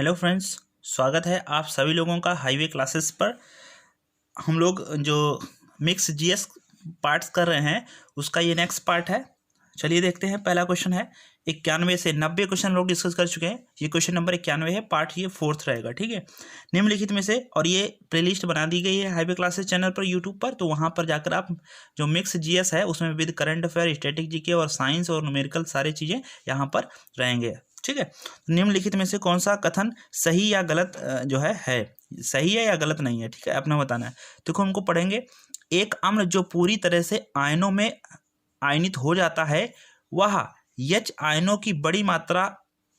Hello friends, स्वागत है आप सभी लोगों का हाईवे क्लासेस पर। हम लोग जो मिक्स जीएस पार्ट्स कर रहे हैं उसका ये नेक्स्ट पार्ट है। चलिए देखते हैं। पहला क्वेश्चन है 91 से 90 क्वेश्चन लोग डिस्कस कर चुके हैं। ये क्वेश्चन नंबर 91 है, पार्ट ये 4th रहेगा। ठीक है, निम्नलिखित में से, और ये प्लेलिस्ट बना दी गई है हाईवे क्लासेस चैनल पर यूट्यूब पर, तो वहाँ पर जाकर आप जो मिक्स जीएस है उसमें with current affair, static GK और साइंस और न्यूमेरिकल सारी चीज़ें यहाँ पर रहेंगे। ठीक है, निम्नलिखित में से कौन सा कथन सही या गलत जो है सही है या गलत नहीं है। ठीक है, अपना बताना है। देखो हमको पढ़ेंगे, एक अम्ल जो पूरी तरह से आयनों में आयनित हो जाता है वह H आयनों की बड़ी मात्रा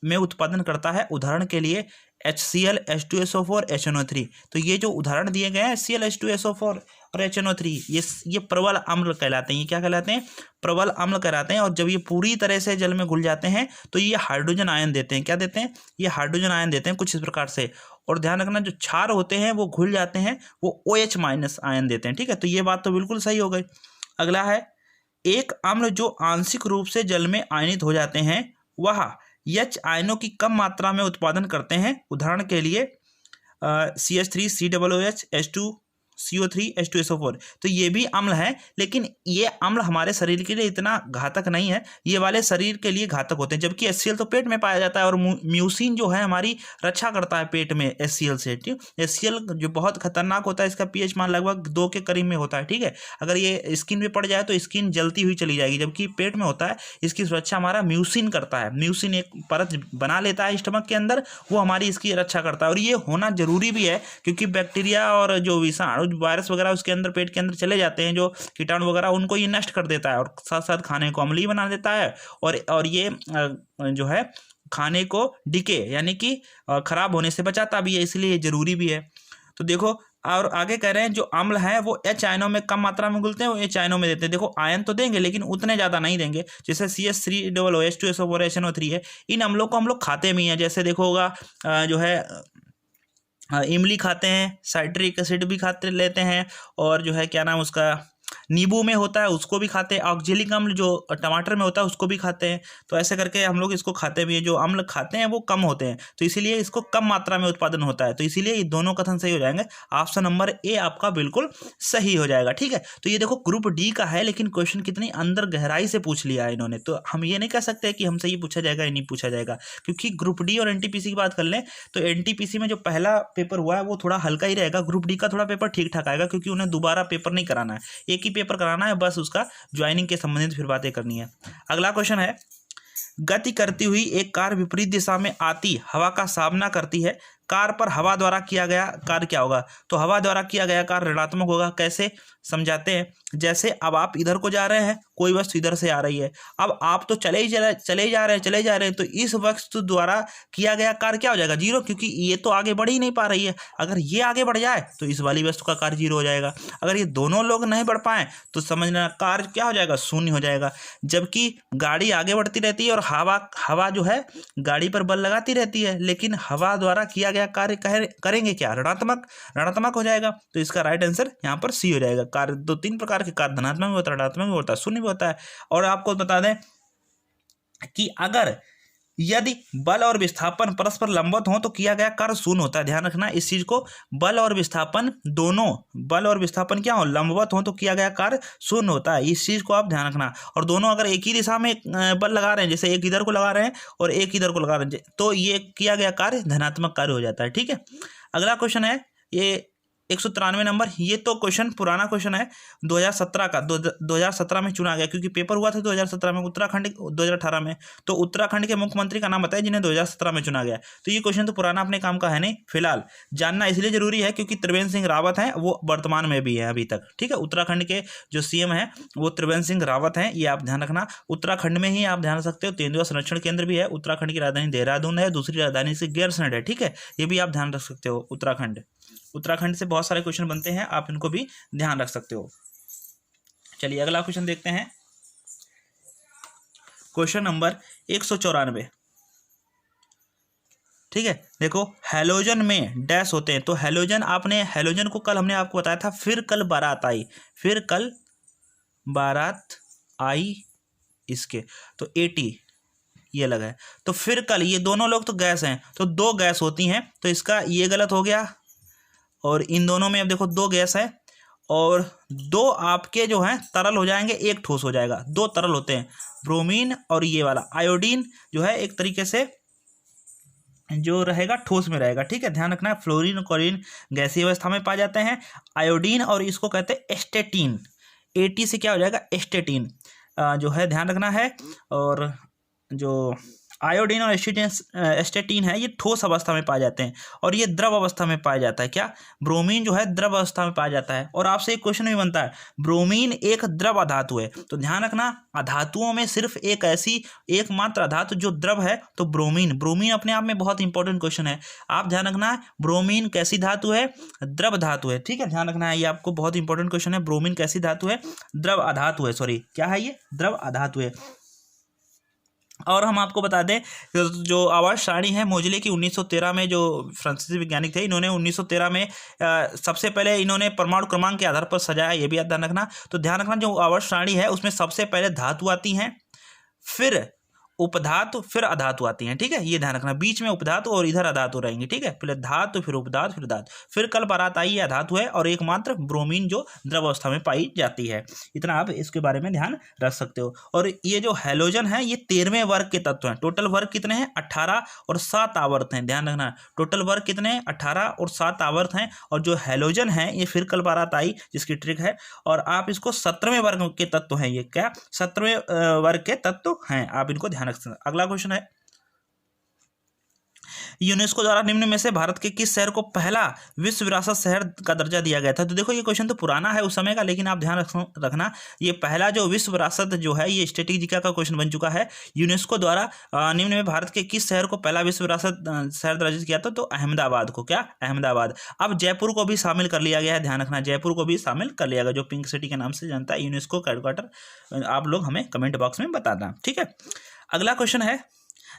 में उत्पादन करता है। उदाहरण के लिए HCl, H2SO4, HNO3। तो ये जो उदाहरण दिए गए हैं HCl, H2SO4 और HNO3, ये प्रबल अम्ल कहलाते हैं। ये क्या कहलाते हैं? प्रबल अम्ल कहलाते हैं। और जब ये पूरी तरह से जल में घुल जाते हैं तो ये हाइड्रोजन आयन देते हैं। क्या देते हैं? ये हाइड्रोजन आयन देते हैं कुछ इस प्रकार से। और ध्यान रखना, जो क्षार होते हैं वो घुल जाते हैं, वो OH- आयन देते हैं। ठीक है, तो ये बात तो बिल्कुल सही हो गई। अगला है, एक अम्ल जो आंशिक रूप से जल में आयनित हो जाते हैं वह H आयनों की कम मात्रा में उत्पादन करते हैं। उदाहरण के लिए CH3, COOH, H2CO3, H2SO4। तो ये भी अम्ल है, लेकिन ये अम्ल हमारे शरीर के लिए इतना घातक नहीं है। ये वाले शरीर के लिए घातक होते हैं, जबकि HCl तो पेट में पाया जाता है और म्यूसिन जो है हमारी रक्षा करता है पेट में HCl से। ठीक, HCl जो बहुत खतरनाक होता है, इसका pH मान लगभग 2 के करीब में होता है। ठीक है, अगर ये स्किन पे पड़ जाए तो स्किन जलती हुई चली जाएगी, जबकि पेट में होता है। इसकी सुरक्षा हमारा म्यूसिन करता है। म्यूसिन एक परत बना लेता है स्टमक के अंदर, वो हमारी इसकी रक्षा करता है। और ये होना जरूरी भी है, क्योंकि बैक्टीरिया और जो विषाणु, वायरस वगैरह उसके अंदर, पेट के अंदर चले जाते हैं, जो कीटाणु वगैरह, उनको ये नष्ट कर देता है और साथ साथ खाने को अम्लीय बना देता है। और ये जो है खाने को डिके यानी कि खराब होने से बचाता भी है, इसलिए जरूरी भी है। तो देखो, और आगे कह रहे हैं जो अम्ल हैं वो H आयनों में कम मात्रा में घुलते हैं, वो H आयनों में देते हैं। देखो, आयन तो देंगे लेकिन उतने ज़्यादा नहीं देंगे। जैसे CH3OH, H2SO4, HNO3 है, इन अम्लों को हम लोग खाते भी हैं। जैसे देखो होगा जो है इमली खाते हैं, साइट्रिक एसिड भी खाते लेते हैं, और जो है क्या नाम उसका, नींबू में होता है उसको भी खाते हैं, ऑक्जेलिक अम्ल जो टमाटर में होता है उसको भी खाते हैं। तो ऐसे करके हम लोग इसको खाते भी हैं। जो अम्ल खाते हैं वो कम होते हैं, तो इसीलिए इसको कम मात्रा में उत्पादन होता है। तो इसीलिए ये दोनों कथन सही हो जाएंगे। ऑप्शन नंबर ए आपका बिल्कुल सही हो जाएगा। ठीक है, तो ये देखो ग्रुप डी का है, लेकिन क्वेश्चन कितनी अंदर गहराई से पूछ लिया है इन्होंने। तो हम ये नहीं कह सकते कि हमसे ये पूछा जाएगा या नहीं पूछा जाएगा, क्योंकि ग्रुप डी और एनटीपीसी की बात कर लें तो एनटीपीसी में जो पहला पेपर हुआ है वो थोड़ा हल्का ही रहेगा। ग्रुप डी का थोड़ा पेपर ठीक ठाक आएगा, क्योंकि उन्हें दोबारा पेपर नहीं कराना है, एक ही पेपर कराना है, बस उसका ज्वाइनिंग के संबंधित फिर बातें करनी है। अगला क्वेश्चन है, गति करती हुई एक कार विपरीत दिशा में आती हवा का सामना करती है। कार पर हवा द्वारा किया गया कार्य क्या होगा? तो हवा द्वारा किया गया कार्य ऋणात्मक होगा। कैसे समझाते हैं? जैसे अब आप इधर को जा रहे हैं, कोई वस्तु इधर से आ रही है, अब आप तो चले ही जा रहे हैं, तो इस वस्तु द्वारा किया गया कार्य क्या हो जाएगा? जीरो, क्योंकि ये तो आगे बढ़ ही नहीं पा रही है। अगर ये आगे बढ़ जाए तो इस वाली वस्तु का कार्य जीरो हो जाएगा। अगर ये दोनों लोग नहीं बढ़ पाए तो समझना कार्य क्या हो जाएगा? शून्य हो जाएगा। जबकि गाड़ी आगे बढ़ती रहती है और हवा जो है गाड़ी पर बल लगाती रहती है, लेकिन हवा द्वारा किया गया कार्य करेंगे क्या? ऋणात्मक हो जाएगा। तो इसका राइट आंसर यहाँ पर सी हो जाएगा। कार्य दो तीन प्रकार के कार्य, धनात्मक भी होता है, ऋणात्मक भी होता है, शून्य भी होता है। और आपको बता दें कि अगर यदि बल और विस्थापन परस्पर लंबवत हो तो किया गया कार्य शून्य होता है। ध्यान रखना इस चीज को, बल और विस्थापन दोनों, बल और विस्थापन क्या हो? लंबवत हो तो किया गया कार्य शून्य होता है। इस चीज को आप ध्यान रखना। और दोनों अगर एक ही दिशा में बल लगा रहे हैं, जैसे एक इधर को लगा रहे हैं और एक इधर को लगा रहे हैं, तो ये किया गया कार्य धनात्मक कार्य हो जाता है। ठीक है, अगला क्वेश्चन है ये 193 नंबर। ये तो क्वेश्चन पुराना क्वेश्चन है, 2017 का। 2017 में चुना गया, क्योंकि पेपर हुआ था 2017 में, उत्तराखंड 2018 में। तो उत्तराखंड के मुख्यमंत्री का नाम बताया जिन्हें 2017 में चुना गया। तो ये क्वेश्चन तो पुराना अपने काम का है नहीं, फिलहाल जानना इसलिए जरूरी है क्योंकि त्रिवेंद्र सिंह रावत हैं, वो वर्तमान में भी है अभी तक। ठीक है, उत्तराखंड के जो सीएम हैं वो त्रिवेंद्र सिंह रावत हैं, ये आप ध्यान रखना। उत्तराखंड में ही आप ध्यान रख सकते हो तेंदुआ संरक्षण केंद्र भी है। उत्तराखंड की राजधानी देहरादून है, दूसरी राजधानी से गैरसैंण है। ठीक है, ये भी आप ध्यान रख सकते हो। उत्तराखंड से बहुत सारे क्वेश्चन बनते हैं, आप इनको भी ध्यान रख सकते हो। चलिए अगला क्वेश्चन देखते हैं, क्वेश्चन नंबर 194। ठीक है, देखो हैलोजन में डैश होते हैं। तो हैलोजन, आपने हैलोजन को कल हमने आपको बताया था, फिर कल बारात आई इसके, तो 80 ये अलग है। तो फिर कल ये दोनों लोग तो गैस हैं, तो 2 गैस होती हैं, तो इसका ये गलत हो गया। और इन दोनों में अब देखो 2 गैस है और 2 आपके जो हैं तरल हो जाएंगे, 1 ठोस हो जाएगा। 2 तरल होते हैं, ब्रोमीन और ये वाला आयोडीन जो है एक तरीके से जो रहेगा ठोस में रहेगा, ठीक है। ध्यान रखना, फ्लोरीन और क्लोरीन गैसीय अवस्था में पाए जाते हैं। आयोडीन और इसको कहते हैं एस्टेटीन, एटी से क्या हो जाएगा एस्टेटीन जो है, ध्यान रखना है। और जो आयोडीन और एस्टेटीन है ये ठोस अवस्था में पाए जाते हैं और ये द्रव अवस्था में पाया जाता है। क्या, ब्रोमीन जो है द्रव अवस्था में पाया जाता है। और आपसे एक क्वेश्चन भी बनता है, ब्रोमीन एक द्रव अधातु है, तो ध्यान रखना अधातुओं में सिर्फ एक ऐसी एकमात्र अधातु जो द्रव है तो ब्रोमीन। ब्रोमीन अपने आप में बहुत इंपॉर्टेंट क्वेश्चन है, आप ध्यान रखना। ब्रोमीन कैसी धातु है, द्रव धातु है, ठीक है, ध्यान रखना है, ये आपको बहुत इंपॉर्टेंट क्वेश्चन है। ब्रोमीन कैसी धातु है, द्रव अधातु है, सॉरी क्या है ये, द्रव अधातु है। और हम आपको बता दें जो आवर्त सारणी है मोजले की 1913 में, जो फ्रांसीसी वैज्ञानिक थे, इन्होंने 1913 में सबसे पहले इन्होंने परमाणु क्रमांक के आधार पर सजाया, ये भी ध्यान रखना। तो ध्यान रखना जो आवर्त सारणी है उसमें सबसे पहले धातु आती हैं, फिर उपधातु, फिर अधातु आती हैं, ठीक है, ये ध्यान रखना। बीच में उपधातु और इधर अधातु रहेंगे, ठीक है, पहले धातु फिर उपधातु फिर धातु, फिर कल बारात आई, ये अधातु है और एकमात्र ब्रोमीन जो द्रव अवस्था में पाई जाती है। इतना आप इसके बारे में ध्यान रख सकते हो। और ये जो हैलोजन है ये 13वें वर्ग के तत्व हैं। टोटल वर्ग कितने हैं, 18 और 7 आवर्त हैं, ध्यान रखना। टोटल वर्ग कितने हैं, 18 और 7 आवर्त हैं। और जो हैलोजन है ये फिर कल बारात आई जिसकी ट्रिक है, और आप इसको 17वें वर्ग के तत्व हैं, ये क्या 17वें वर्ग के तत्व हैं, आप इनको ध्यान। अगला क्वेश्चन है, यूनेस्को द्वारा निम्न में से भारत के किस शहर को पहला विश्व विरासत शहर का दर्जा दिया गया था। तो देखो ये क्वेश्चन तो पुराना है उस समय का, लेकिन आप ध्यान रखना ये पहला जो विश्व विरासत जो है ये स्टैटिस्टिका का क्वेश्चन बन चुका है। यूनेस्को द्वारा निम्न में भारत के किस शहर को पहला विश्व विरासत शहर दर्जा किया था, तो अहमदाबाद को, क्या अहमदाबाद। अब जयपुर को भी शामिल कर लिया गया है, ध्यान रखना, जयपुर को भी शामिल कर लिया गया, जो पिंक सिटी के नाम से जानता है यूनेस्को का हेडक्वार्टर। आप लोग हमें कमेंट बॉक्स में बताना, ठीक है। अगला क्वेश्चन है,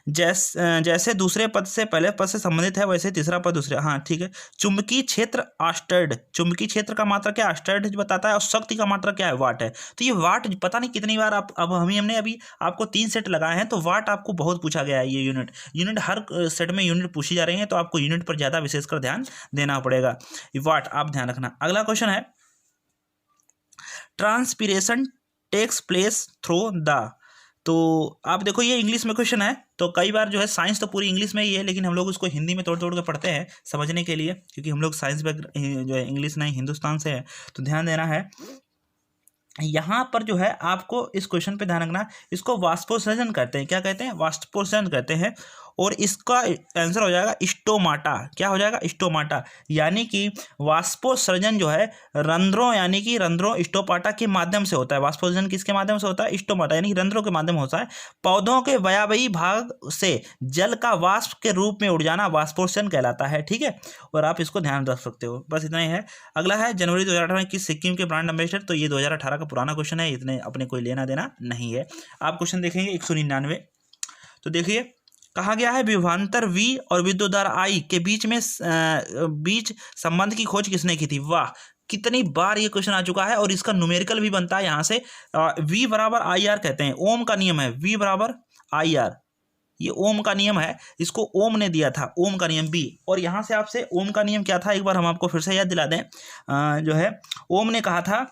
जैसे दूसरे पद से पहले पद से संबंधित है वैसे तीसरा पद दूसरे, हाँ ठीक है। चुंबकीय क्षेत्र आस्टर्ड, चुंबकीय क्षेत्र का मात्रा क्या आस्टर्ड बताता है, और शक्ति का मात्रा क्या है वाट है। तो ये वाट पता नहीं कितनी बार आप अब हमने अभी आपको 3 सेट लगाए हैं, तो वाट आपको बहुत पूछा गया है। ये यूनिट हर सेट में यूनिट पूछी जा रही है, तो आपको यूनिट पर ज़्यादा विशेषकर ध्यान देना पड़ेगा, वाट आप ध्यान रखना। अगला क्वेश्चन है, transpiration takes place through the, तो आप देखो ये इंग्लिश में क्वेश्चन है, तो कई बार जो है साइंस तो पूरी इंग्लिश में ही है, लेकिन हम लोग उसको हिंदी में तोड़ तोड़ के पढ़ते हैं समझने के लिए, क्योंकि हम लोग साइंस जो है इंग्लिश नहीं हिंदुस्तान से है, तो ध्यान देना है। यहाँ पर जो है आपको इस क्वेश्चन पे ध्यान रखना, इसको वाष्पोत्सर्जन कहते हैं, क्या कहते हैं, वाष्पोत्सर्जन कहते हैं। और इसका आंसर हो जाएगा स्टोमाटा, क्या हो जाएगा, स्टोमाटा। यानी कि वाष्पोत्सर्जन जो है रंध्रों, यानी कि रंध्रों स्टोमाटा के माध्यम से होता है। वाष्पोत्सर्जन किसके माध्यम से होता है, स्टोमाटा, यानी कि रंध्रों के माध्यम होता है। पौधों के वायवीय भाग से जल का वाष्प के रूप में उड़ जाना वाष्पोत्सर्जन कहलाता है, ठीक है। और आप इसको ध्यान रख सकते हो, बस इतना ही है। अगला है, जनवरी 2018 में किस सिक्किम के ब्रांड एम्बेसडर, तो ये 2018 का पुराना क्वेश्चन है, इतने अपने कोई लेना देना नहीं है। आप क्वेश्चन देखेंगे 199, तो देखिए कहा गया है, विभवांतर V और विद्युत धारा I के बीच संबंध की खोज किसने की थी। वाह, कितनी बार ये क्वेश्चन आ चुका है, और इसका न्यूमेरिकल भी बनता है यहाँ से। V बराबर IR कहते हैं, ओम का नियम है, V बराबर IR, ये ओम का नियम है, इसको ओम ने दिया था, ओम का नियम B। और यहाँ से आपसे ओम का नियम क्या था, एक बार हम आपको फिर से याद दिला दें। जो है ओम ने कहा था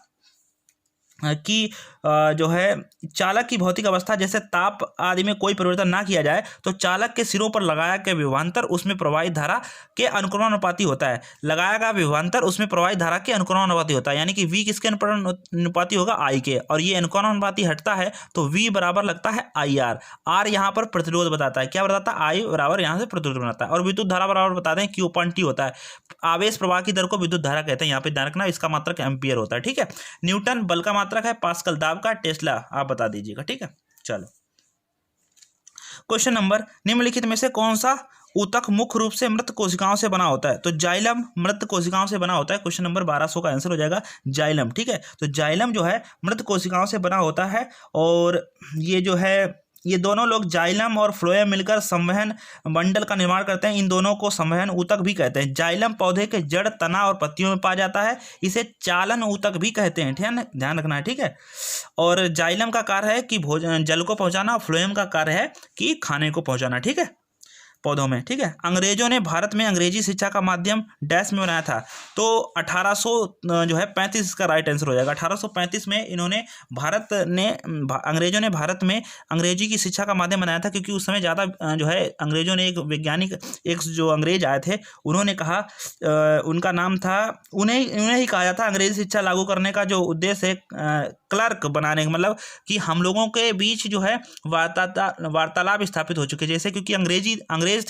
कि जो है चालक की भौतिक अवस्था जैसे ताप आदि में कोई परिवर्तन ना किया जाए, तो चालक के सिरों पर लगाया गया विभवांतर उसमें प्रवाहित धारा के अनुक्रमानुपाती होता है। लगाया गया विभवांतर उसमें प्रवाहित धारा के अनुक्रमानुपाती होता है, यानी कि V किसके अनुपाती होगा, I के, और ये अनुक्रमानुपाती हटता है तो V बराबर लगता है IR। R यहाँ पर प्रतिरोध बताता है, क्या बताता है, I बराबर यहाँ से प्रतिरोध बनाता है। और विद्युत धारा बराबर बताते हैं Q/T होता है, आवेश प्रवाह की दर को विद्युत धारा कहते हैं, यहाँ पे ध्यान रखना, इसका मात्रक एम्पियर होता है, ठीक है। न्यूटन बल का मात्रक है, पास्कल दाब का, टेस्ला आप बता दीजिएगा, ठीक है। चलो क्वेश्चन नंबर, निम्नलिखित में से कौन सा ऊतक मुख्य रूप से मृत कोशिकाओं से बना होता है, तो जाइलम मृत कोशिकाओं से बना होता है। क्वेश्चन नंबर 1200 का आंसर हो जाएगा जाइलम, ठीक है। तो जाइलम जो है मृत कोशिकाओं से बना होता है, और ये जो है ये दोनों लोग जाइलम और फ्लोएम मिलकर संवहन बंडल का निर्माण करते हैं। इन दोनों को संवहन ऊतक भी कहते हैं। जाइलम पौधे के जड़, तना और पत्तियों में पाया जाता है। इसे चालन ऊतक भी कहते हैं। ध्यान रखना है, ठीक है। और जाइलम का कार्य है कि भोजन जल को पहुंचाना, और फ्लोएम का कार्य है कि खाने को पहुंचाना, ठीक है, पौधों में, ठीक है। अंग्रेजों ने भारत में अंग्रेजी शिक्षा का माध्यम डैश में बनाया था। तो 1835 इसका राइट आंसर हो जाएगा। 1835 में इन्होंने अंग्रेजों ने भारत में अंग्रेजी की शिक्षा का माध्यम बनाया था, क्योंकि उस समय ज़्यादा जो है अंग्रेजों ने एक जो अंग्रेज आए थे, उन्होंने कहा, उनका नाम था, उन्हें ही कहा जाता है अंग्रेजी शिक्षा लागू करने का जो उद्देश्य है क्लर्क बनाने का, मतलब कि हम लोगों के बीच जो है वार्तालाप स्थापित हो चुके। जैसे क्योंकि अंग्रेज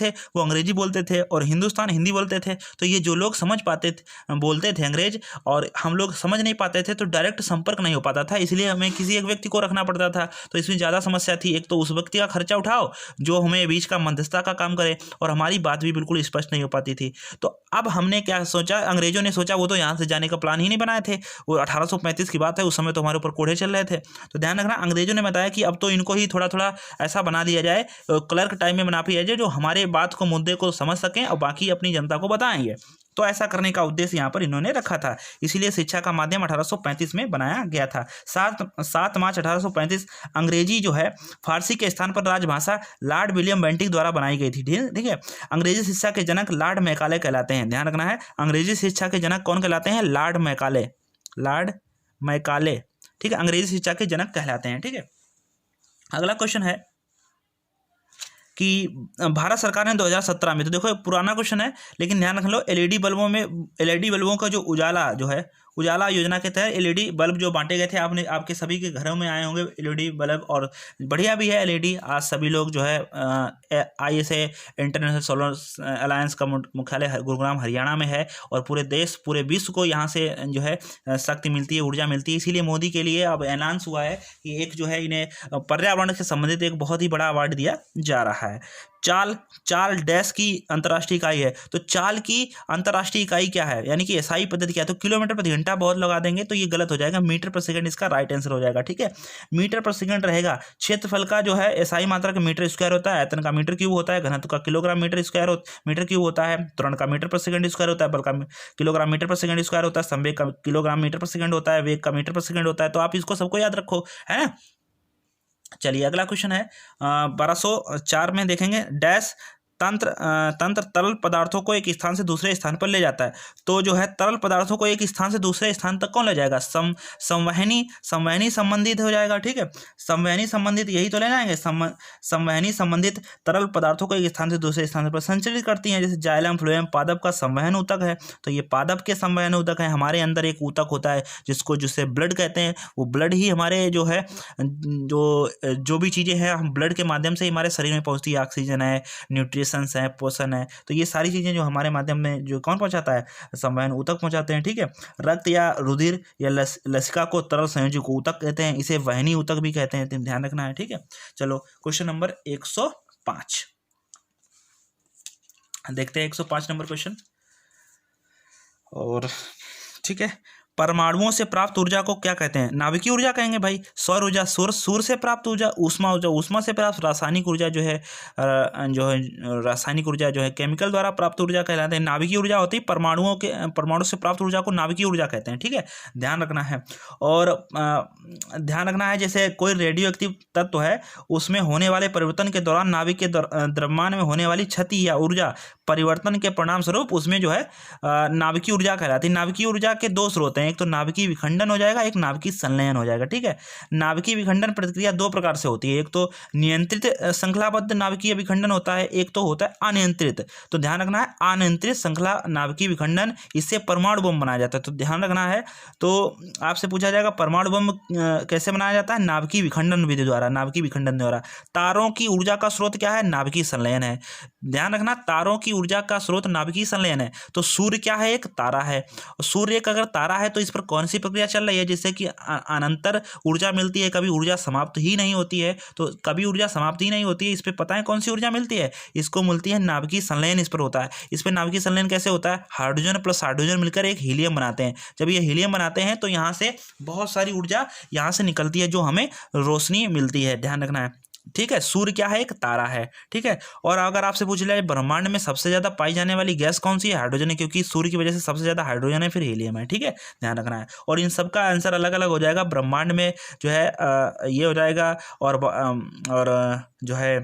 थे, वो अंग्रेजी बोलते थे और हिंदुस्तान हिंदी बोलते थे, तो ये जो लोग समझ पाते थे, बोलते थे अंग्रेज, और हम लोग समझ नहीं पाते थे, तो डायरेक्ट संपर्क नहीं हो पाता था, इसलिए हमें किसी एक व्यक्ति को रखना पड़ता था। तो इसमें ज़्यादा समस्या थी। एक तो उस व्यक्ति का खर्चा उठाओ जो हमें बीच का मध्यस्थता का काम करे, और हमारी बात भी बिल्कुल स्पष्ट नहीं हो पाती थी। तो अब हमने क्या सोचा, अंग्रेजों ने सोचा, वो तो यहाँ से जाने का प्लान ही नहीं बनाए थे, वो 1835 की बात है, उस समय तो हमारे ऊपर कोड़े चल रहे थे। तो ध्यान रखना, अंग्रेजों ने बताया कि अब तो इनको ही थोड़ा थोड़ा ऐसा बना दिया जाए, क्लर्क टाइम में बना दिया जाए, जो हमारे बात को, मुद्दे को समझ सकें और बाकी अपनी जनता को बताएंगे। तो ऐसा करने का उद्देश्य यहाँ पर इन्होंने रखा था, इसीलिए शिक्षा का माध्यम 1835 में बनाया गया था। 7 मार्च 1835 अंग्रेजी जो है फारसी के स्थान पर राजभाषा लॉर्ड विलियम बेंटिक द्वारा बनाई गई थी। ठीक है। अंग्रेजी शिक्षा के जनक लॉर्ड मैकाले कहलाते हैं। ध्यान रखना है, अंग्रेजी शिक्षा के जनक कौन कहलाते हैं? लॉर्ड मैकाले, ठीक है, अंग्रेजी शिक्षा के जनक कहलाते हैं। ठीक है। अगला क्वेश्चन है कि भारत सरकार ने 2017 में, तो देखो पुराना क्वेश्चन है लेकिन ध्यान रख लो, एलईडी बल्बों का जो उजाला योजना के तहत एलईडी बल्ब जो बांटे गए थे, आपके सभी के घरों में आए होंगे एलईडी बल्ब, और बढ़िया भी है एलईडी। आज सभी लोग जो है ISA इंटरनेशनल सोलर अलायंस का मुख्यालय गुरुग्राम हरियाणा में है, और पूरे विश्व को यहाँ से जो है शक्ति मिलती है, ऊर्जा मिलती है। इसीलिए मोदी के लिए अब ऐलान हुआ है कि एक जो है इन्हें पर्यावरण से संबंधित एक बहुत ही बड़ा अवार्ड दिया जा रहा है। चाल डैश की अंतर्राष्ट्रीय इकाई है, तो चाल की अंतर्राष्ट्रीय इकाई क्या है, यानी कि SI पद्धति क्या है? तो किलोमीटर प्रति घंटा बहुत लगा देंगे तो ये गलत हो जाएगा, मीटर पर सेकंड इसका राइट आंसर हो जाएगा। ठीक है, मीटर पर सेकंड रहेगा। क्षेत्रफल का जो है SI मात्रा का मीटर स्क्वायर होता है, आयतन का मीटर क्यूब होता है, घनत्व का किलोग्राम मीटर क्यूब होता है, त्वरण का मीटर पर सेकंड स्क्वायर होता है, बल का किलोग्राम मीटर पर सेकंड स्क्वायर होता है, संवेग का किलोग्राम मीटर पर सेकंड होता है, वेग का मीटर पर सेकंड होता है। तो आप इसको सबको याद रखो, है ना। चलिए अगला क्वेश्चन है 1204 में देखेंगे, डैश तंत्र तरल पदार्थों को एक स्थान से दूसरे स्थान पर ले जाता है। तो जो है तरल पदार्थों को एक स्थान से दूसरे स्थान तक कौन ले जाएगा? संवहनी संबंधित हो जाएगा। ठीक है, संवहनी संबंधित यही तो ले जाएंगे। संवहनी संबंधित तरल पदार्थों को एक स्थान से दूसरे स्थान पर संचरित करती हैं, जैसे जाइलम फ्लोएम पादप का संवहन ऊतक है, तो ये पादप के संवहन ऊतक है। हमारे अंदर एक ऊतक होता है जिसे ब्लड कहते हैं, वो ब्लड ही हमारे जो है जो भी चीज़ें हैं हम ब्लड के माध्यम से हमारे शरीर में पहुँचती है, ऑक्सीजन है, न्यूट्रिशन है, पोषण है, तो ये सारी चीजें जो हमारे माध्यम में जो कौन पहुंचाता है? संवहन ऊतक पहुंचाते हैं। ठीक है, रक्त या रुधिर या लसिका को तरल संयोजक ऊतक कहते हैं, इसे वहनी ऊतक भी कहते हैं, ध्यान रखना है। ठीक है, चलो क्वेश्चन नंबर 105 देखते हैं, 105 नंबर क्वेश्चन। और ठीक है, परमाणुओं से प्राप्त ऊर्जा को क्या कहते हैं? नाभिकीय ऊर्जा कहेंगे भाई। सौर ऊर्जा सूर्य से प्राप्त ऊर्जा, ऊष्मा से प्राप्त रासायनिक ऊर्जा जो है रासायनिक ऊर्जा जो है केमिकल द्वारा प्राप्त ऊर्जा कहलाते हैं। नाभिकीय ऊर्जा होती है परमाणु से प्राप्त ऊर्जा को नाभिकीय ऊर्जा कहते हैं। ठीक है, ध्यान रखना है। और ध्यान रखना है, जैसे कोई रेडियो एक्टिव तत्व है, उसमें होने वाले परिवर्तन के दौरान नाभिक के द्रव्यमान में होने वाली क्षति या ऊर्जा परिवर्तन के परिणाम स्वरूप उसमें जो है नाभिकीय ऊर्जा कहलाती है। नाभिकीय ऊर्जा के दो स्रोत हैं, एक तो नाभिकीय विखंडन हो जाएगा, एक नाभिकीय संलयन हो जाएगा। ठीक है, नाभिकीय विखंडन प्रक्रिया दो प्रकार से होती है, एक तो नियंत्रित श्रृंखलाबद्ध नाभिकीय विखंडन होता है, एक तो होता है अनियंत्रित। तो ध्यान रखना है, अनियंत्रित श्रृंखला नाभिकीय विखंडन, इससे परमाणु बम बनाया जाता है। तो ध्यान रखना है, तो आपसे पूछा जाएगा परमाणु बम कैसे बनाया जाता है? नाभिकीय विखंडन विधि द्वारा, नाभिकीय विखंडन द्वारा। तारों की ऊर्जा का स्रोत क्या है? नाभिकीय संलयन है। ध्यान रखना, तारों की ऊर्जा का स्रोत नाभिकीय संलयन है। तो सूर्य क्या है? एक तारा है। सूर्य एक अगर तारा है तो इस पर कौन सी प्रक्रिया चल रही है? जिससे कि अनंतर ऊर्जा मिलती है, कभी ऊर्जा समाप्त ही नहीं होती है। तो कभी ऊर्जा समाप्त ही नहीं होती है, इस पर पता है कौन सी ऊर्जा मिलती है? इसको मिलती है नाभिकीय संलयन, इस पर होता है। इस पर नाभिकीय संलयन कैसे होता है? हाइड्रोजन प्लस हाइड्रोजन मिलकर एक हीलियम बनाते हैं। जब ये हीलियम बनाते हैं तो यहाँ से बहुत सारी ऊर्जा यहाँ से निकलती है, जो हमें रोशनी मिलती है। ध्यान रखना है, ठीक है, सूर्य क्या है, एक तारा है। ठीक है, और अगर आपसे पूछ लिया ब्रह्मांड में सबसे ज़्यादा पाई जाने वाली गैस कौन सी है, हाइड्रोजन है, क्योंकि सूर्य की वजह से सबसे ज़्यादा हाइड्रोजन है, फिर हीलियम है। ठीक है, ध्यान रखना है। और इन सब का आंसर अलग अलग हो जाएगा। ब्रह्मांड में जो है ये हो जाएगा, और जो है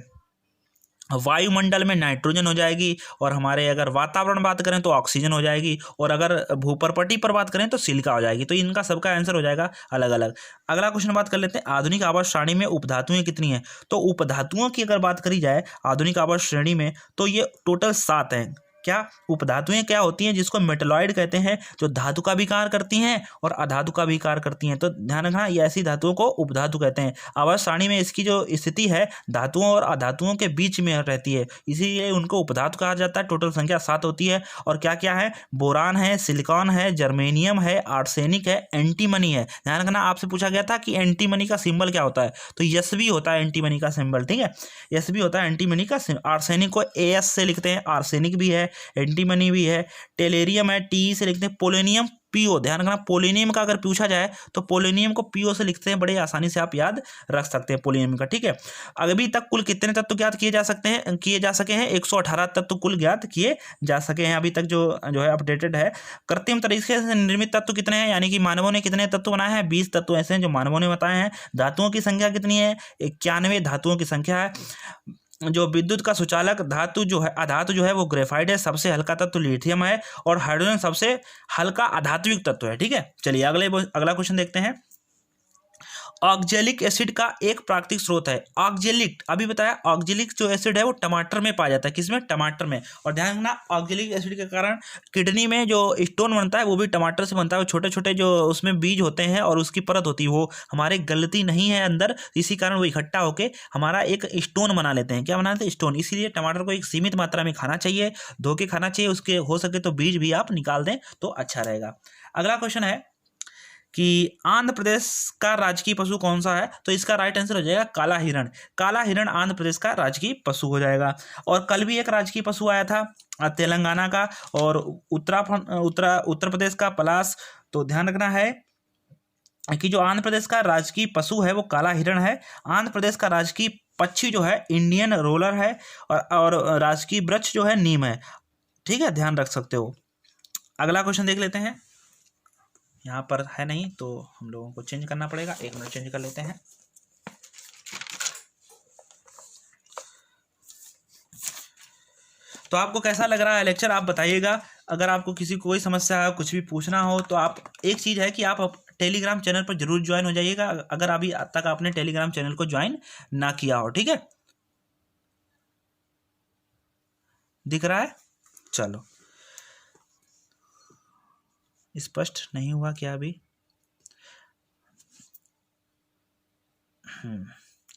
वायुमंडल में नाइट्रोजन हो जाएगी, और हमारे अगर वातावरण बात करें तो ऑक्सीजन हो जाएगी, और अगर भूपर्पटी पर बात करें तो सिलिका हो जाएगी। तो इनका सबका आंसर हो जाएगा अलग अलग। अगला क्वेश्चन बात कर लेते हैं, आधुनिक आवर्त सारणी में उपधातुएं कितनी हैं। तो उपधातुओं की अगर बात करी जाए आधुनिक आवर्त श्रेणी में, तो ये टोटल 7 हैं। क्या उपधातुएं क्या होती हैं, जिसको मेटलॉइड कहते हैं, जो धातु का भी कार्य करती हैं और अधातु का भी कार्य करती हैं। तो ध्यान रखना, ये ऐसी धातुओं को उपधातु कहते हैं। आवर्त सारणी में इसकी जो स्थिति है धातुओं और अधातुओं के बीच में रहती है, इसीलिए उनको उपधातु कहा जाता है। टोटल संख्या 7 होती है। और क्या क्या है, बोरान है, सिलिकॉन है, जर्मेनियम है, आर्सेनिक है, एंटीमनी है। ध्यान रखना, आपसे पूछा गया था कि एंटीमनी का सिंबल क्या होता है, तो यस भी होता है एंटीमनी का सिंबल। ठीक है, यस भी होता है एंटीमनी का। आर्सेनिक को एस से लिखते हैं, आर्सेनिक भी है, एंटीमनी भी है। टेलेरियम है, टी से लिखते हैं। पोलोनियम पीओ, ध्यान रखना, पोलोनियम का अगर पूछा जाए तो पोलोनियम को पीओ से लिखते हैं, बड़े आसानी से आप याद रख सकते हैं पोलोनियम का। ठीक है, अभी तक कुल कितने तत्व ज्ञात किए जा सके हैं 118 तत्व कुल ज्ञात किए जा सके हैं अभी तक, जो है अपडेटेड है। कृत्रिम तरीके से निर्मित तत्व कितने हैं, यानी कि मानवों ने कितने तत्व बनाए हैं, 20 तत्व ऐसे हैं जो मानवों ने बताए हैं। धातुओं की संख्या कितनी है, 91 धातुओं की संख्या है। जो विद्युत का सुचालक धातु जो है, अधातु जो है वो ग्रेफाइट है। सबसे हल्का तत्व लिथियम है, और हाइड्रोजन सबसे हल्का अधात्विक तत्व है। ठीक है, चलिए अगला क्वेश्चन देखते हैं। ऑक्जेलिक एसिड का एक प्राकृतिक स्रोत है। ऑक्जेलिक, अभी बताया, ऑक्जेलिक जो एसिड है वो टमाटर में पाया जाता है। किसमें, टमाटर में। और ध्यान रखना, ऑक्जेलिक एसिड के कारण किडनी में जो स्टोन बनता है वो भी टमाटर से बनता है। वो छोटे छोटे जो उसमें बीज होते हैं और उसकी परत होती है, वो हमारे गलती नहीं है अंदर, इसी कारण वो इकट्ठा होकर हमारा एक स्टोन बना लेते हैं। क्या बनाते हैं, स्टोन। इसीलिए टमाटर को एक सीमित मात्रा में खाना चाहिए, धो के खाना चाहिए। उसके हो सके तो बीज भी आप निकाल दें तो अच्छा रहेगा। अगला क्वेश्चन है कि आंध्र प्रदेश का राजकीय पशु कौन सा है। तो इसका राइट आंसर हो जाएगा काला हिरण। काला हिरण आंध्र प्रदेश का राजकीय पशु हो जाएगा। और कल भी एक राजकीय पशु आया था तेलंगाना का, और उत्तर प्रदेश का पलाश। तो ध्यान रखना है कि जो आंध्र प्रदेश का राजकीय पशु है वो काला हिरण है। आंध्र प्रदेश का राजकीय पक्षी जो है इंडियन रोलर है, और राजकीय वृक्ष जो है नीम है। ठीक है, ध्यान रख सकते हो। अगला क्वेश्चन देख लेते हैं। यहाँ पर है नहीं तो हम लोगों को चेंज करना पड़ेगा, 1 मिनट चेंज कर लेते हैं। तो आपको कैसा लग रहा है लेक्चर, आप बताइएगा। अगर आपको किसी कोई समस्या है, कुछ भी पूछना हो, तो आप, एक चीज़ है कि आप टेलीग्राम चैनल पर जरूर ज्वाइन हो जाइएगा, अगर अभी तक आपने टेलीग्राम चैनल को ज्वाइन ना किया हो। ठीक है, दिख रहा है, चलो। स्पष्ट नहीं हुआ क्या अभी?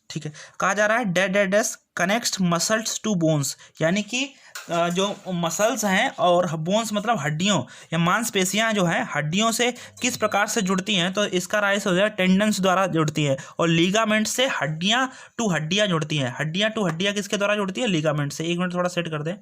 ठीक है, कहा जा रहा है डेडेडस कनेक्ट्स मसल्स टू बोन्स, यानी कि जो मसल्स हैं और बोन्स मतलब हड्डियों या मांसपेशियां जो हैं हड्डियों से किस प्रकार से जुड़ती हैं। तो इसका राइस हो जाएगा टेंडन्स द्वारा जुड़ती है, और लीगामेंट से हड्डियां टू हड्डियां जुड़ती हैं। हड्डियां टू हड्डियां किसके द्वारा जुड़ती है, लीगामेंट से। 1 मिनट थोड़ा सेट कर दें।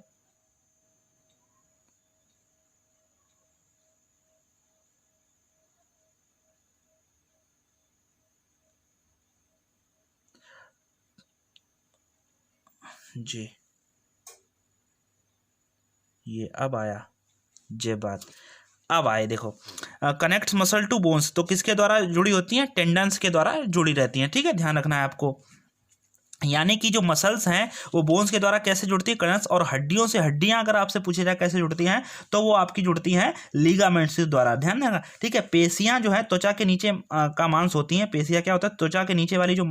जी, ये अब आया, जे बात अब आए। देखो, कनेक्ट मसल टू बोन्स, तो किसके द्वारा जुड़ी होती हैं, टेंडन्स के द्वारा जुड़ी रहती हैं। ठीक है, ध्यान रखना है आपको, यानी कि जो मसल्स हैं वो बोन्स के द्वारा कैसे जुड़ती है, कनेक्ट्स। और हड्डियों से हड्डियां अगर आपसे पूछे जाए कैसे जुड़ती हैं, तो वो आपकी जुड़ती हैं लीगामेंट्स द्वारा। ध्यान देना, ठीक है। पेशियां जो है त्वचा के नीचे का मांस होती हैं। पेशियां क्या होता है, त्वचा के नीचे वाली जो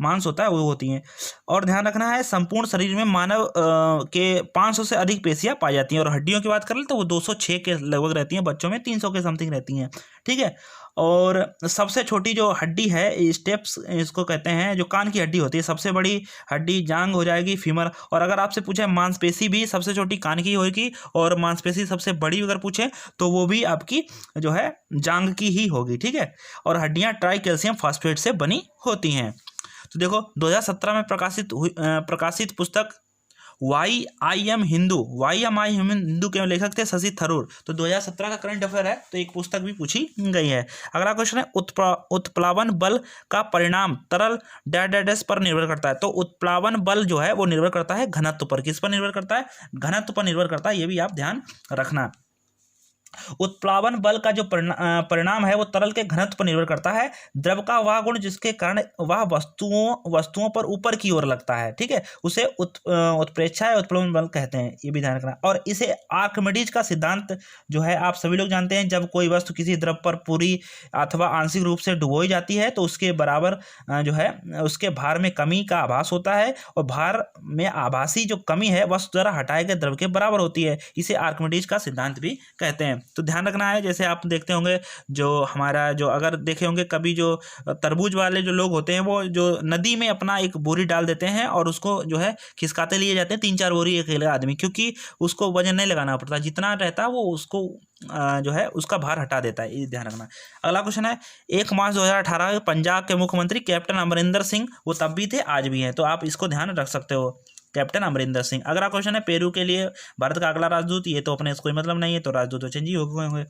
मांस होता है वो होती हैं। और ध्यान रखना है, संपूर्ण शरीर में मानव के 500 से अधिक पेशियां पाई जाती हैं। और हड्डियों की बात करें तो वो 206 के लगभग रहती हैं, बच्चों में 300 के समथिंग रहती हैं। ठीक है, और सबसे छोटी जो हड्डी है, स्टेप्स इसको कहते हैं, जो कान की हड्डी होती है। सबसे बड़ी हड्डी जांग हो जाएगी, फीमर। और अगर आपसे पूछे मांसपेशी भी सबसे छोटी कान की होगी, और मांसपेशी सबसे बड़ी अगर पूछे तो वो भी आपकी जो है जांग की ही होगी। ठीक है, और हड्डियां ट्राई कैल्शियम फॉस्फेट से बनी होती हैं। तो देखो, 2017 में प्रकाशित पुस्तक YIM हिंदू के लेखक थे शशि थरूर। तो 2017 का करंट अफेयर है, तो एक पुस्तक भी पूछी गई है। अगला क्वेश्चन है उत्प्लावन बल का परिणाम तरल डैश पर निर्भर करता है। तो उत्प्लावन बल जो है वो निर्भर करता है घनत्व पर। किस पर निर्भर करता है? घनत्व पर निर्भर करता है, ये भी आप ध्यान रखना। उत्प्लावन बल का जो परिणाम है वो तरल के घनत्व पर निर्भर करता है। द्रव का वह गुण जिसके कारण वह वस्तुओं पर ऊपर की ओर लगता है, ठीक है, उसे उत्प्रेक्षा या उत्प्लावन बल कहते हैं, ये भी ध्यान रखना। और इसे आर्किमिडीज का सिद्धांत जो है आप सभी लोग जानते हैं। जब कोई वस्तु किसी द्रव पर पूरी अथवा आंशिक रूप से डुबोई जाती है तो उसके बराबर जो है उसके भार में कमी का आभास होता है, और भार में आभासी जो कमी है वस्तु द्वारा हटाए गए द्रव के बराबर होती है। इसे आर्किमिडीज का सिद्धांत भी कहते हैं। तो ध्यान रखना है, जैसे आप देखते होंगे जो हमारा जो अगर देखे होंगे कभी जो तरबूज वाले जो लोग होते हैं वो जो नदी में अपना एक बोरी डाल देते हैं और उसको जो है खिसकाते लिए जाते हैं 3-4 बोरी अकेले आदमी, क्योंकि उसको वजन नहीं लगाना पड़ता, जितना रहता है वो उसको जो है उसका भार हटा देता है, ये ध्यान रखना। अगला क्वेश्चन है 1 मार्च 2018 में पंजाब के मुख्यमंत्री कैप्टन अमरिंदर सिंह, वो तब भी थे आज भी हैं, तो आप इसको ध्यान रख सकते हो, कैप्टन अमरिंदर सिंह। अगला क्वेश्चन है पेरू के लिए भारत का अगला राजदूत, ये तो अपने कोई मतलब नहीं है, तो राजदूत तो चेंज ही होंगे।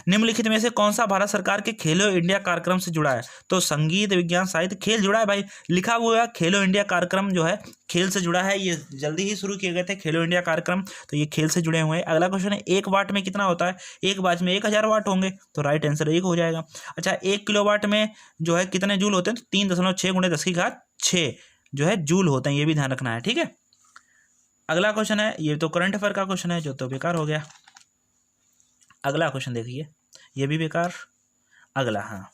निम्नलिखित में से कौन सा भारत सरकार के खेलो इंडिया कार्यक्रम से जुड़ा है? तो संगीत, विज्ञान, साहित्य, खेल जुड़ा है भाई, लिखा हुआ है खेलो इंडिया कार्यक्रम जो है खेल से जुड़ा है। ये जल्दी ही शुरू किए गए थे खेलो इंडिया कार्यक्रम, तो ये खेल से जुड़े हुए हैं। अगला क्वेश्चन है 1 वाट में कितना होता है? 1 वाट में 1000 वाट होंगे, तो राइट आंसर 1 हो जाएगा। अच्छा, 1 किलोवाट में जो है कितने जूल होते हैं? तो 3.6 × 10⁶ जो है जूल होते हैं, ये भी ध्यान रखना है, ठीक है। अगला क्वेश्चन है, ये तो करंट अफेयर का क्वेश्चन है जो तो बेकार हो गया। अगला क्वेश्चन देखिए, ये भी बेकार। अगला, हाँ,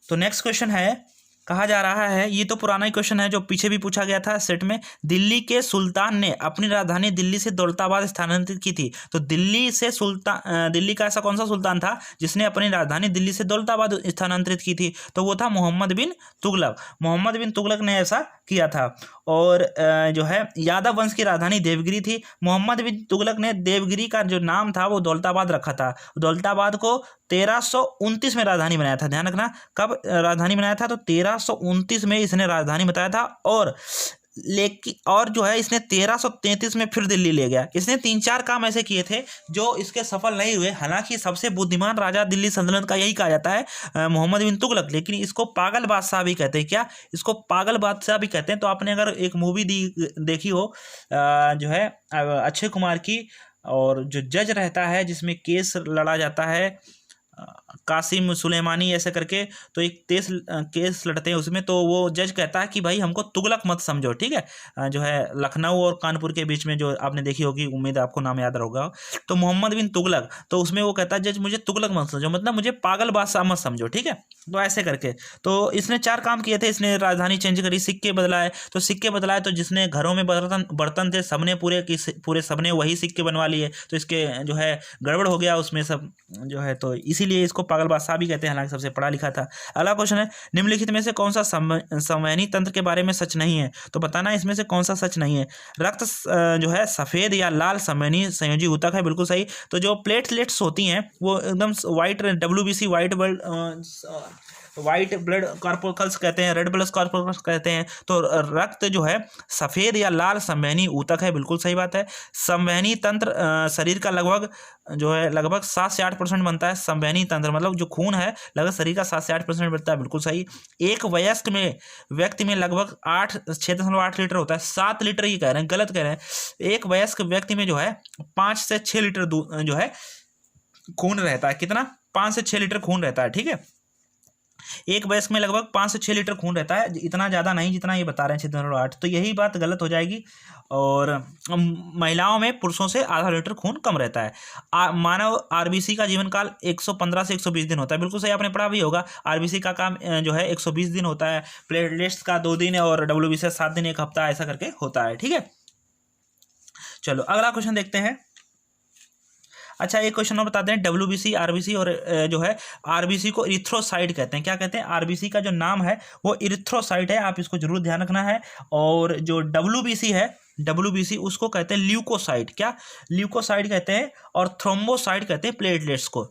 तो नेक्स्ट क्वेश्चन है, कहा जा रहा है, ये तो पुराना ही क्वेश्चन है जो पीछे भी पूछा गया था सेट में। दिल्ली के सुल्तान ने अपनी राजधानी दिल्ली से दौलताबाद स्थानांतरित की थी। तो दिल्ली का ऐसा कौन सा सुल्तान था जिसने अपनी राजधानी दिल्ली से दौलताबाद स्थानांतरित की थी? तो वो था मोहम्मद बिन तुगलक। मोहम्मद बिन तुगलक ने ऐसा किया था। और जो है यादव वंश की राजधानी देवगिरी थी। मोहम्मद बिन तुगलक ने देवगिरी का जो नाम था वो दौलताबाद रखा था। दौलताबाद को 1329 में राजधानी बनाया था। ध्यान रखना, कब राजधानी बनाया था? तो 1329 में इसने राजधानी बताया था। और जो है इसने 1333 में फिर दिल्ली ले गया। इसने 3-4 काम ऐसे किए थे जो इसके सफल नहीं हुए। हालांकि सबसे बुद्धिमान राजा दिल्ली सल्तनत का यही कहा जाता है, मोहम्मद बिन तुगलक, लेकिन इसको पागल बादशाह भी कहते हैं। क्या? इसको पागल बादशाह भी कहते हैं। तो आपने अगर एक मूवी देखी हो जो है अक्षय कुमार की, और जो जज रहता है जिसमें केस लड़ा जाता है कासिम सुलेमानी ऐसे करके, तो एक केस लड़ते हैं उसमें, तो वो जज कहता है कि भाई हमको तुगलक मत समझो, ठीक है। जो है लखनऊ और कानपुर के बीच में जो आपने देखी होगी, उम्मीद है आपको नाम याद होगा, तो मोहम्मद बिन तुगलक, तो उसमें वो कहता है जज मुझे तुगलक मत समझो, मतलब मुझे पागल बादशाह मत समझो, ठीक है। तो ऐसे करके तो इसने 4 काम किए थे। इसने राजधानी चेंज करी, सिक्के बदलाए, तो सिक्के बदलाए तो जिसने घरों में बर्तन थे सबने पूरे सबने वही सिक्के बनवा लिए, तो इसके जो है गड़बड़ हो गया उसमें सब जो है, तो इसीलिए इसको पागल बादशाह भी कहते हैं, हालांकि सबसे पढ़ा लिखा था। अगला क्वेश्चन है, निम्नलिखित में से कौन सा संवहनी तंत्र के बारे में सच नहीं है? तो बताना इसमें से कौन सा सच नहीं है। रक्त जो है सफ़ेद या लाल संवहनी संयोजी ऊतक है, बिल्कुल सही। तो जो प्लेटलेट्स होती हैं वो एकदम वाइट, WBC वाइट ब्लड कॉर्पोकल्स कहते हैं, रेड ब्लड कॉर्पोकल्स कहते हैं। तो रक्त जो है सफ़ेद या लाल संवहनी ऊतक है, बिल्कुल सही बात है। संवहनी तंत्र शरीर का लगभग 7 से 8% बनता है। संवहनी तंत्र मतलब जो खून है लगभग शरीर का 7 से 8% बनता है, बिल्कुल सही। एक वयस्क व्यक्ति में लगभग 6.8 लीटर होता है। 7 लीटर ही कह रहे हैं, गलत कह रहे हैं। एक वयस्क व्यक्ति में जो है 5 से 6 लीटर जो है खून रहता है। कितना? 5 से 6 लीटर खून रहता है, ठीक है। एक वयस्क में लगभग 5 से 6 लीटर खून रहता है, इतना ज़्यादा नहीं जितना ये बता रहे हैं 6.8, तो यही बात गलत हो जाएगी। और महिलाओं में पुरुषों से आधा लीटर खून कम रहता है। मानव आरबीसी का जीवन काल 115 से 120 दिन होता है, बिल्कुल सही, आपने पढ़ा भी होगा। आरबीसी का काम जो है 120 दिन होता है, प्लेटलेट्स का 2 दिन और WBC 7 दिन 1 हफ्ता ऐसा करके होता है, ठीक है। चलो अगला क्वेश्चन देखते हैं। अच्छा, एक क्वेश्चन और बताते हैं। WBC, RBC और जो है RBC को इरिथ्रोसाइट कहते हैं। क्या कहते हैं? RBC का जो नाम है वो इरिथ्रोसाइट है, आप इसको जरूर ध्यान रखना है। और जो WBC है, WBC उसको कहते हैं ल्यूकोसाइट। क्या? ल्यूकोसाइट कहते हैं। और थ्रोम्बोसाइट कहते हैं प्लेटलेट्स को।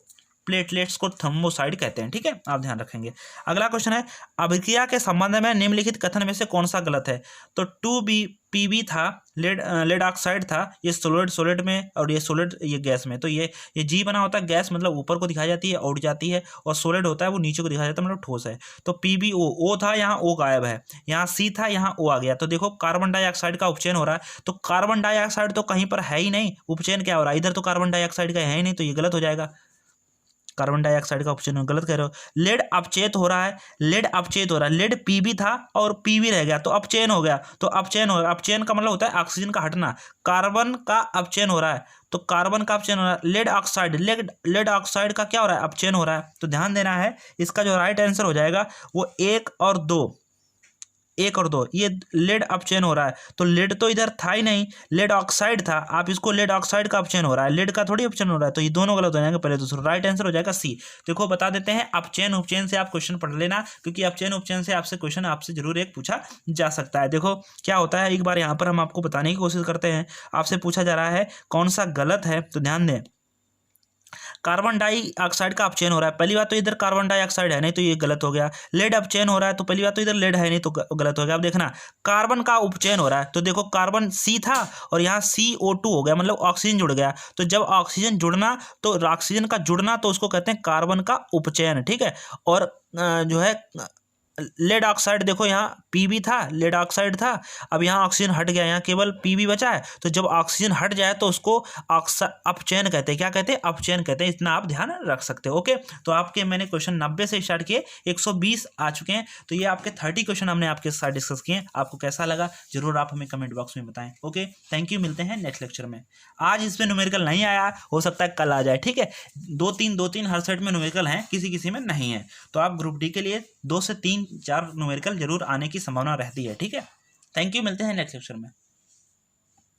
प्लेटलेट्स को थर्मोसाइट कहते हैं। ठीक है, आप ध्यान रखेंगे। अगला क्वेश्चन है, अभिक्रिया के संबंध में निम्नलिखित कथन में से कौन सा गलत है? तो 2Pb था, लेड ऑक्साइड था, ये सॉलिड में, और ये सॉलिड ये गैस में। तो ये G बना होता है, गैस मतलब ऊपर को दिखाई जाती है, उड़ जाती है, और सॉलिड होता है वो नीचे को दिखाया जाता है, मतलब ठोस है। तो PbO, O था, यहाँ O गायब है, यहाँ C था, यहाँ O आ गया। तो देखो कार्बन डाइऑक्साइड का उपचयन हो रहा है, तो कार्बन डाइऑक्साइड तो कहीं पर है ही नहीं, उपचयन क्या हो रहा है? इधर तो कार्बन डाइऑक्साइड का है ही नहीं, तो ये गलत हो जाएगा। कार्बन डाइऑक्साइड का ऑप्शन गलत कह रहे हो। लेड अपचेत हो रहा है, लेड अपचेत हो रहा है, लेड Pb था और Pb रह गया, तो अपचयन हो गया। तो अपचयन हो गया, अपचयन का मतलब होता है ऑक्सीजन का हटना, कार्बन का अपचयन हो रहा है, तो कार्बन का अपचयन हो रहा है। लेड ऑक्साइड का क्या हो रहा है? अपचयन हो रहा है। तो ध्यान देना है, इसका जो राइट आंसर हो जाएगा वो 1 और 2, ये लेड अपचयन हो रहा है। तो लेड तो इधर था ही नहीं, लेड ऑक्साइड था, आप इसको लेड ऑक्साइड का अपचयन हो रहा है, लेड का थोड़ी अपचयन हो रहा है, तो ये दोनों गलत हो जाएंगे। पहले दूसरा राइट आंसर हो जाएगा C। देखो बता देते हैं, अपचयन उपचयन से आप क्वेश्चन पढ़ लेना, क्योंकि अपचयन उपचयन से आपसे क्वेश्चन आपसे जरूर एक पूछा जा सकता है। देखो क्या होता है, एक बार यहाँ पर हम आपको बताने की कोशिश करते हैं। आपसे पूछा जा रहा है कौन सा गलत है, तो ध्यान दें। कार्बन डाइऑक्साइड का अपचयन हो रहा है, पहली बात तो इधर कार्बन डाइऑक्साइड है नहीं, तो ये गलत हो गया। लेड अपचयन हो रहा है, तो पहली बात तो इधर लेड है नहीं, तो गलत हो गया। अब देखना, कार्बन का उपचयन हो रहा है, तो देखो कार्बन C था और यहाँ CO2 हो गया, मतलब ऑक्सीजन जुड़ गया। तो जब ऑक्सीजन जुड़ना, तो ऑक्सीजन का जुड़ना, तो उसको कहते हैं कार्बन का उपचयन। ठीक है, और जो है लेड ऑक्साइड, देखो यहाँ Pb था, लेड ऑक्साइड था, अब यहाँ ऑक्सीजन हट गया, यहाँ केवल Pb बचा है। तो जब ऑक्सीजन हट जाए तो उसको अपचयन कहते हैं। क्या कहते हैं? अपचयन कहते हैं। इतना आप ध्यान रख सकते हो। ओके, तो आपके मैंने क्वेश्चन 90 से स्टार्ट किए, 120 आ चुके हैं। तो ये आपके 30 क्वेश्चन हमने आपके साथ डिस्कस किए। आपको कैसा लगा जरूर आप हमें कमेंट बॉक्स में बताएं। ओके, थैंक यू, मिलते हैं नेक्स्ट लेक्चर में। आज इसमें न्यूमेरिकल नहीं आया, हो सकता है कल आ जाए। ठीक है, 2-3 हर सेट में न्यूमेरिकल हैं, किसी में नहीं है। तो आप ग्रुप डी के लिए 2 से 3-4 न्यूमेरिकल जरूर आने की संभावना रहती है। ठीक है, थैंक यू, मिलते हैं नेक्स्ट लेक्चर में।